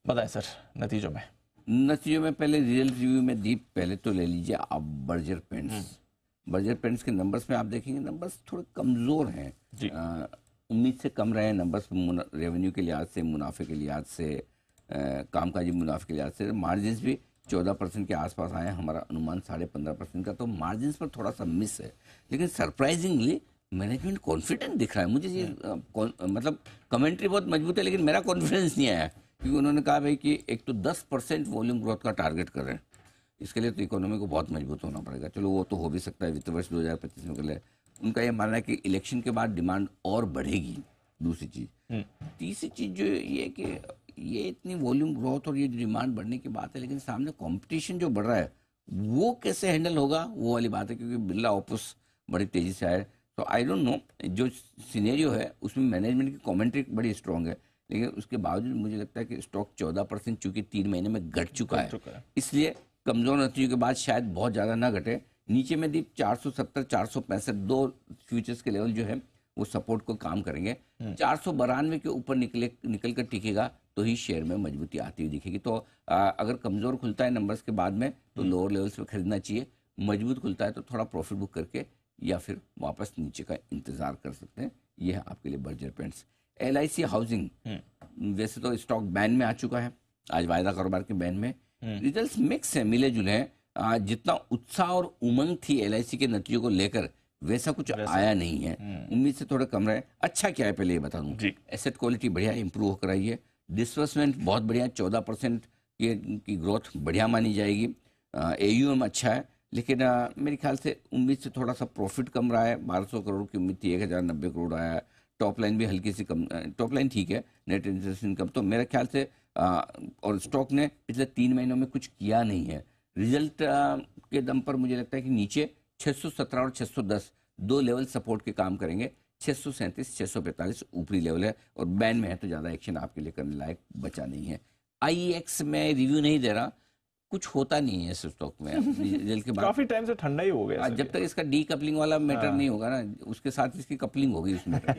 बताएं सर नतीजों में। नतीजों में पहले रिजल्ट रिव्यू में दीप पहले तो ले लीजिए आप बर्जर पेंट्स। बर्जर पेंट्स के नंबर्स में आप देखेंगे नंबर्स थोड़े कमज़ोर हैं जी। उम्मीद से कम रहे हैं नंबर्स, रेवेन्यू के लिहाज से, मुनाफे के लिहाज से, कामकाजी मुनाफे के लिहाज से। मार्जिन भी 14% के आसपास आए हैं, हमारा अनुमान 15.5% का, तो मार्जिन पर थोड़ा सा मिस है। लेकिन सरप्राइजिंगली मैनेजमेंट कॉन्फिडेंट दिख रहा है मुझे। ये मतलब कमेंट्री बहुत मजबूत है लेकिन मेरा कॉन्फिडेंस नहीं आया, क्योंकि उन्होंने कहा भाई कि एक तो 10% वॉल्यूम ग्रोथ का टारगेट कर रहे हैं। इसके लिए तो इकोनॉमी को बहुत मजबूत होना पड़ेगा। चलो वो तो हो भी सकता है वित्त वर्ष 2025 में के लिए। उनका ये मानना है कि इलेक्शन के बाद डिमांड और बढ़ेगी। दूसरी चीज़, तीसरी चीज़ जो ये है कि ये इतनी वॉल्यूम ग्रोथ और ये डिमांड बढ़ने की बात है, लेकिन सामने कंपटीशन जो बढ़ रहा है वो कैसे हैंडल होगा वो वाली बात है, क्योंकि बिरला ऑपस बड़ी तेज़ी से आए। तो आई डोंट नो, जो सिनेरियो है उसमें मैनेजमेंट की कमेंट्री बड़ी स्ट्रांग है, लेकिन उसके बावजूद मुझे लगता है कि स्टॉक 14% चूंकि 3 महीने में घट चुका है, इसलिए कमजोर नतीजों के बाद शायद बहुत ज़्यादा ना घटे। नीचे में दीप 470 465 दो फ्यूचर्स के लेवल जो है वो सपोर्ट को काम करेंगे। 492 के ऊपर निकल कर टिकेगा तो ही शेयर में मजबूती आती हुई दिखेगी। तो अगर कमज़ोर खुलता है नंबर्स के बाद में तो लोअर लेवल्स पे खरीदना चाहिए, मजबूत खुलता है तो थोड़ा प्रॉफिट बुक करके या फिर वापस नीचे का इंतज़ार कर सकते हैं। ये है आपके लिए बर्जर पेंट्स। LIC हाउसिंग वैसे तो स्टॉक बैन में आ चुका है, आज वायदा कारोबार के बैन में। रिजल्ट्स मिक्स है, मिले जुले हैं। जितना उत्साह और उमंग थी LIC के नतीजों को लेकर वैसा कुछ आया नहीं है, उम्मीद से थोड़ा कम रहे। अच्छा क्या है पहले ये बता दूं, एसेट क्वालिटी बढ़िया इंप्रूव होकर आई है, डिस्बर्समेंट बहुत बढ़िया, 14% की ग्रोथ बढ़िया मानी जाएगी। AUM अच्छा है, लेकिन मेरे ख्याल से उम्मीद से थोड़ा सा प्रॉफिट कम रहा है। 1200 करोड़ की उम्मीद थी, 1090 करोड़ आया है। टॉप लाइन भी हल्की सी कम, टॉप लाइन ठीक है, नेट इंटरेस्ट इनकम तो मेरे ख्याल से और स्टॉक ने पिछले 3 महीनों में कुछ किया नहीं है। रिजल्ट के दम पर मुझे लगता है कि नीचे 617 और 610 दो लेवल सपोर्ट के काम करेंगे। 637 645 ऊपरी लेवल है और बैन में है, तो ज़्यादा एक्शन आपके लिए करने लायक बचा नहीं है। IEX में रिव्यू नहीं दे रहा, कुछ होता नहीं है इस स्टॉक में रिजल्ट के बाद। काफी टाइम से ठंडा ही हो गया जब तक इसका डी कपलिंग वाला मैटर नहीं होगा ना, उसके साथ इसकी कपलिंग होगी उस मैटर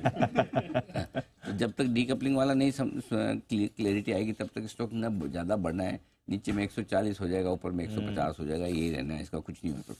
तो जब तक डी कपलिंग वाला नहीं क्लियरिटी आएगी तब तक स्टॉक ना ज़्यादा बढ़ना है। नीचे में 140 हो जाएगा, ऊपर में 150 हो जाएगा, यही रहना है, इसका कुछ नहीं हो सकता।